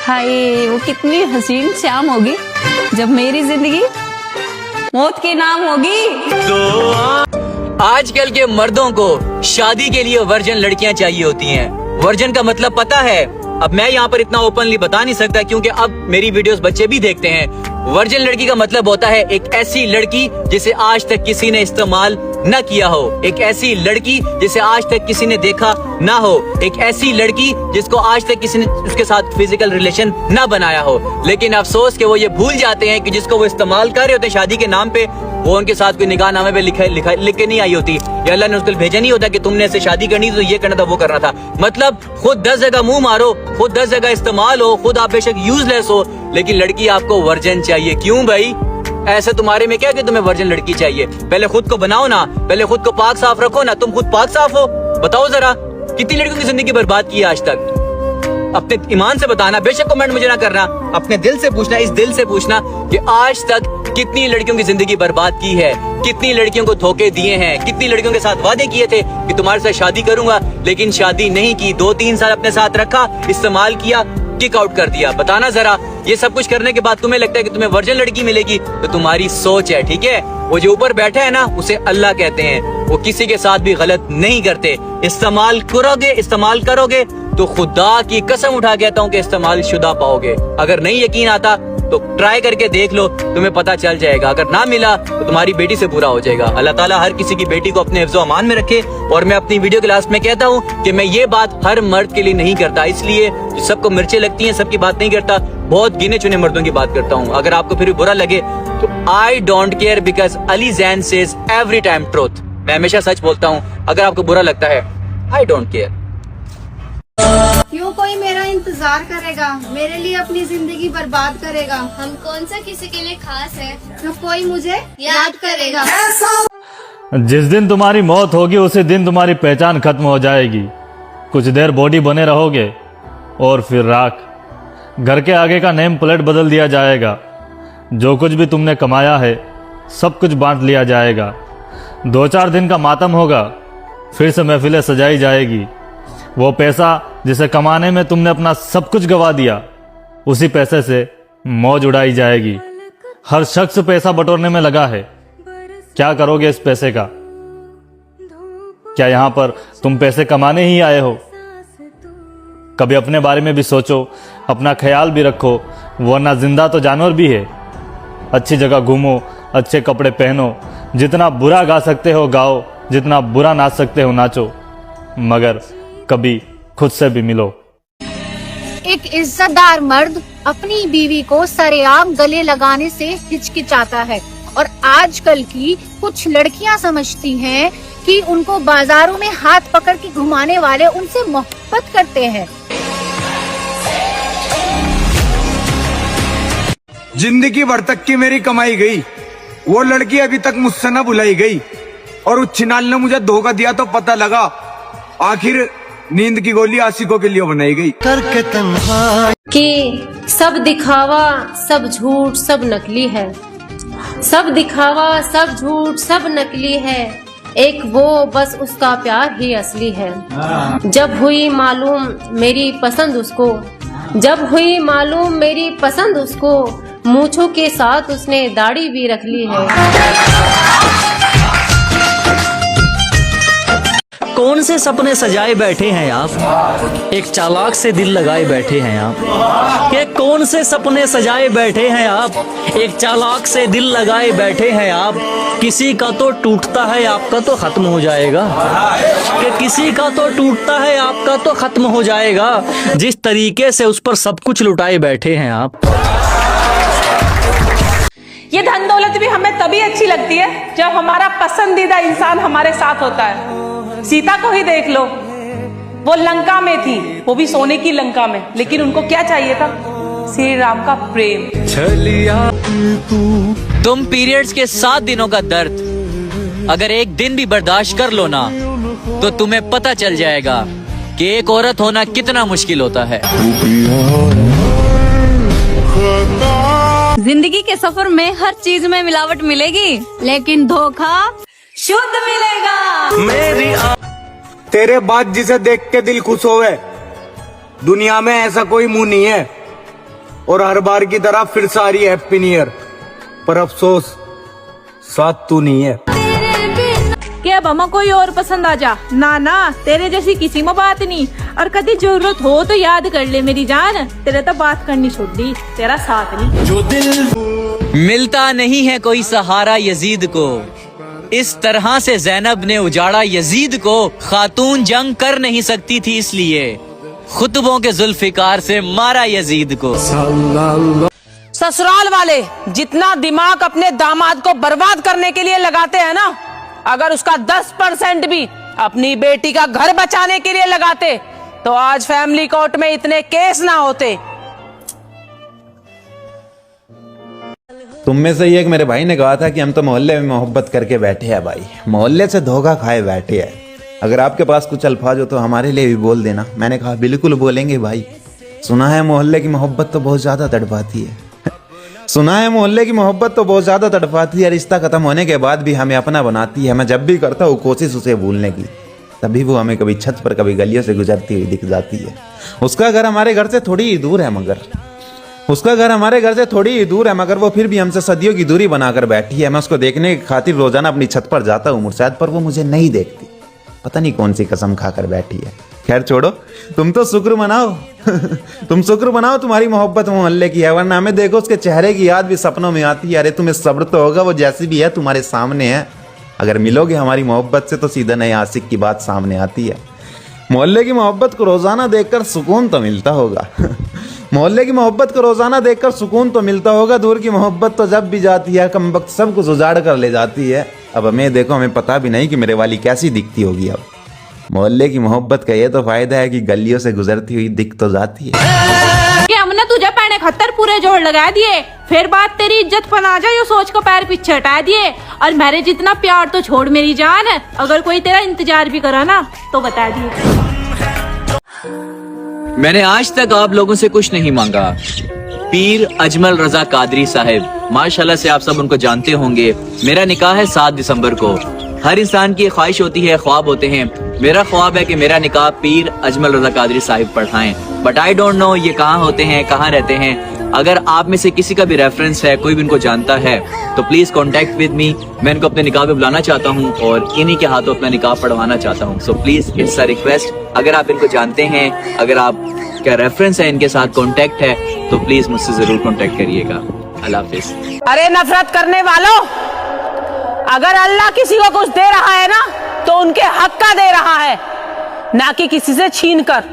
हाय वो कितनी हसीन शाम होगी जब मेरी जिंदगी मौत के नाम होगी। आजकल के मर्दों को शादी के लिए वर्जिन लड़कियां चाहिए होती हैं। वर्जिन का मतलब पता है? अब मैं यहाँ पर इतना ओपनली बता नहीं सकता क्योंकि अब मेरी वीडियोस बच्चे भी देखते हैं। वर्जिन लड़की का मतलब होता है एक ऐसी लड़की जिसे आज तक किसी ने इस्तेमाल न किया हो, एक ऐसी लड़की जिसे आज तक किसी ने देखा ना हो, एक ऐसी लड़की जिसको आज तक किसी ने उसके साथ फिजिकल रिलेशन न बनाया हो। लेकिन अफसोस कि वो ये भूल जाते हैं कि जिसको वो इस्तेमाल कर रहे होते हैं शादी के नाम पे, वो उनके साथ कोई निकाहनामे पे लिख के नहीं आई होती, या अल्लाह ने उसको भेजा नहीं होता कि तुमने ऐसे शादी करनी तो ये करना था, वो करना था। मतलब खुद 10 जगह मुंह मारो, खुद 10 जगह इस्तेमाल हो, खुद आप बेशक यूजलेस हो, लेकिन लड़की आपको वर्जिन चाहिए। क्यों भाई? ऐसे तुम्हारे में क्या कि तुम्हें वर्जिन लड़की चाहिए? पहले खुद को बनाओ ना, पहले खुद को पाक साफ रखो ना। तुम खुद पाक साफ हो? बताओ जरा, कितनी लड़कियों की जिंदगी बर्बाद की है आज तक? अपने ईमान से बताना, बेशक कमेंट मुझे ना करना, अपने दिल से पूछना, इस दिल से पूछना कि आज तक कितनी लड़कियों की जिंदगी बर्बाद की है, कितनी लड़कियों को धोखे दिए हैं, कितनी लड़कियों के साथ वादे किए थे कि तुम्हारे साथ शादी करूंगा, लेकिन शादी नहीं की, 2-3 साल अपने साथ रखा, इस्तेमाल किया, किक आउट कर दिया। बताना जरा, ये सब कुछ करने के बाद तुम्हें लगता है कि तुम्हें वर्जिन लड़की मिलेगी, तो तुम्हारी सोच है, ठीक है? वो जो ऊपर बैठा है ना, उसे अल्लाह कहते हैं, वो किसी के साथ भी गलत नहीं करते। इस्तेमाल करोगे तो खुदा की कसम उठा कहता हूँ कि इस्तेमाल शुदा पाओगे। अगर नहीं यकीन आता तो ट्राई करके देख लो, तुम्हें पता चल जाएगा। अगर ना मिला तो तुम्हारी बेटी से पूरा हो जाएगा। अल्लाह ताला हर किसी की बेटी को अपने हिफ्ज़ो अमान में रखे। और मैं अपनी वीडियो के लास्ट में कहता हूँ कि मैं ये बात हर मर्द के लिए नहीं करता, इसलिए सबको मिर्चें लगती हैं, सबकी बात नहीं करता, बहुत गिने चुने मर्दों की बात करता हूँ। अगर आपको फिर भी बुरा लगे तो I don't care, because Ali Jain says every time truth. मैं हमेशा सच बोलता हूँ। अगर आपको बुरा लगता है, आई डोंट केयर। क्यों कोई मेरा इंतजार करेगा, मेरे लिए अपनी जिंदगी बर्बाद करेगा? हम कौन सा किसी के लिए खास है जो कोई मुझे याद करेगा? जिस दिन तुम्हारी मौत होगी उसी दिन तुम्हारी पहचान खत्म हो जाएगी। कुछ देर बॉडी बने रहोगे और फिर राख। घर के आगे का नेम प्लेट बदल दिया जाएगा। जो कुछ भी तुमने कमाया है सब कुछ बांट लिया जाएगा। 2-4 दिन का मातम होगा, फिर से महफिलें सजाई जाएगी। वो पैसा जिसे कमाने में तुमने अपना सब कुछ गवा दिया, उसी पैसे से मौज उड़ाई जाएगी। हर शख्स पैसा बटोरने में लगा है। क्या करोगे इस पैसे का? क्या यहाँ पर तुम पैसे कमाने ही आए हो? कभी अपने बारे में भी सोचो, अपना ख्याल भी रखो, वरना जिंदा तो जानवर भी है। अच्छी जगह घूमो, अच्छे कपड़े पहनो, जितना बुरा गा सकते हो गाओ, जितना बुरा नाच सकते हो नाचो, मगर कभी खुद से भी मिलो। एक इज्जतदार मर्द अपनी बीवी को सरेआम गले लगाने से हिचकिचाता है, और आजकल की कुछ लड़कियां समझती हैं कि उनको बाजारों में हाथ पकड़ के घुमाने वाले उनसे मोहब्बत करते हैं। जिंदगी भर तक की मेरी कमाई गई, वो लड़की अभी तक मुझसे न बुलाई गई, और उस छिनाल ने मुझे धोखा दिया तो पता लगा आखिर नींद की गोली आशिकों के लिए बनाई गई। करके तन्हा कि सब दिखावा सब झूठ सब नकली है, सब दिखावा सब झूठ सब नकली है, एक वो बस उसका प्यार ही असली है। जब हुई मालूम मेरी पसंद उसको, जब हुई मालूम मेरी पसंद उसको, मूंछों के साथ उसने दाढ़ी भी रख ली है। कौन से सपने सजाए बैठे हैं आप, एक चालाक से दिल लगाए बैठे हैं आप। ये कौन से सपने सजाए बैठे हैं आप, एक चालाक से दिल लगाए बैठे हैं आप। किसी का तो टूटता है आपका तो खत्म हो जाएगा, कि किसी का तो टूटता है आपका तो खत्म हो जाएगा। जिस तरीके से उस पर सब कुछ लुटाए बैठे हैं आप। ये धन दौलत भी हमें तभी अच्छी लगती है जब हमारा पसंदीदा इंसान हमारे साथ होता है। सीता को ही देख लो, वो लंका में थी, वो भी सोने की लंका में, लेकिन उनको क्या चाहिए था? श्री राम का प्रेम। तुम पीरियड्स के 7 दिनों का दर्द अगर एक दिन भी बर्दाश्त कर लो ना, तो तुम्हें पता चल जाएगा कि एक औरत होना कितना मुश्किल होता है। जिंदगी के सफर में हर चीज में मिलावट मिलेगी, लेकिन धोखा शुद्ध मिलेगा। तेरे बाद जिसे देख के दिल खुश होवे, दुनिया में ऐसा कोई मुंह नहीं है और हर बार की तरह फिर से आ रही है हैप्पी न्यू ईयर। पर अफसोस साथ तू नहीं है। कि अब हमें कोई और पसंद आ जा। ना ना, तेरे जैसी किसी में बात नहीं। और कभी जरूरत हो तो याद कर ले मेरी जान, तेरे तो बात करनी छोड़ दी, तेरा साथ नहीं। जो दिल मिलता नहीं है कोई सहारा यजीद को, इस तरह से जैनब ने उजाड़ा यजीद को। खातून जंग कर नहीं सकती थी इसलिए खुतबों के जुल्फिकार से मारा यजीद को। ससुराल वाले जितना दिमाग अपने दामाद को बर्बाद करने के लिए लगाते हैं ना, अगर उसका 10% भी अपनी बेटी का घर बचाने के लिए लगाते तो आज फैमिली कोर्ट में इतने केस ना होते। तुम में से एक मेरे भाई ने कहा था कि हम तो मोहल्ले में मोहब्बत करके बैठे हैं भाई, मोहल्ले से धोखा खाए बैठे हैं। अगर आपके पास कुछ अल्फाज हो तो हमारे लिए भी बोल देना। मैंने कहा बिल्कुल बोलेंगे भाई। सुना है मोहल्ले की मोहब्बत तो बहुत ज्यादा तड़पाती है। सुना है मोहल्ले की मोहब्बत तो बहुत ज्यादा तड़पाती है, रिश्ता खत्म होने के बाद भी हमें अपना बनाती है। मैं जब भी करता हूँ कोशिश उसे भूलने की, तभी वो हमें कभी छत पर कभी गलियों से गुजरती हुई दिख जाती है। उसका घर हमारे घर से थोड़ी ही दूर है मगर वो फिर भी हमसे सदियों की दूरी बनाकर बैठी है। मैं उसको देखने की खातिर रोजाना अपनी छत पर जाता हूँ मुर्शाद, पर वो मुझे नहीं देखती। पता नहीं कौन सी कसम खाकर बैठी है। खैर छोड़ो, तुम तो शुक्र मनाओ तुम शुक्र मनाओ तुम्हारी मोहब्बत मोहल्ले की है, वरना हमें देखो उसके चेहरे की याद भी सपनों में आती है। अरे तुम्हें सब्र तो होगा, वो जैसी भी है तुम्हारे सामने है। अगर मिलोगे हमारी मोहब्बत से तो सीधा नए आशिक की बात सामने आती है। मोहल्ले की मोहब्बत को रोजाना देखकर सुकून तो मिलता होगा मोहल्ले की मोहब्बत को रोजाना देखकर सुकून तो मिलता होगा। दूर की मोहब्बत तो जब भी जाती है कम वक्त सब कुछ उजाड़ कर ले जाती है। अब हमें देखो, हमें पता भी नहीं कि मेरे वाली कैसी दिखती होगी। अब मोहल्ले की मोहब्बत का ये तो फायदा है कि गलियों से गुजरती हुई दिख तो जाती है। कि हमने तुझे पैने खत्तर पूरे जोड़ लगा दिए, फिर बात तेरी इज्जत पना जाए, यो सोच को पैर पीछे हटा दिए। और मेरे जितना प्यार तो छोड़ मेरी जान, अगर कोई तेरा इंतजार भी करा ना तो बता दिए। मैंने आज तक आप लोगों से कुछ नहीं मांगा। पीर अजमल रजा कादरी साहिब, माशाल्लाह से आप सब उनको जानते होंगे। मेरा निकाह है 7 दिसंबर को। हर इंसान की ख्वाहिश होती है, ख्वाब होते हैं। मेरा ख्वाब है कि मेरा निकाह पीर अजमल रजा कादरी साहिब पढ़ाएं, बट आई डोंट नो ये कहाँ होते हैं, कहाँ रहते हैं। अगर आप में से किसी का भी रेफरेंस है, कोई भी इनको जानता है, तो प्लीज कॉन्टेक्ट विद मी। मैं इनको अपने निकाह पे बुलाना चाहता हूँ और इन्हीं के हाथों अपना निकाह पढ़वाना चाहता हूँ। So please it's a request, अगर आप इनको जानते हैं, अगर आप क्या रेफरेंस है, इनके साथ कॉन्टेक्ट है, तो प्लीज मुझसे जरूर कॉन्टेक्ट करिएगा। अल्लाह हाफिज। अरे नफरत करने वालों, अगर अल्लाह किसी को कुछ दे रहा है ना तो उनके हक का दे रहा है, ना कि किसी से छीन कर।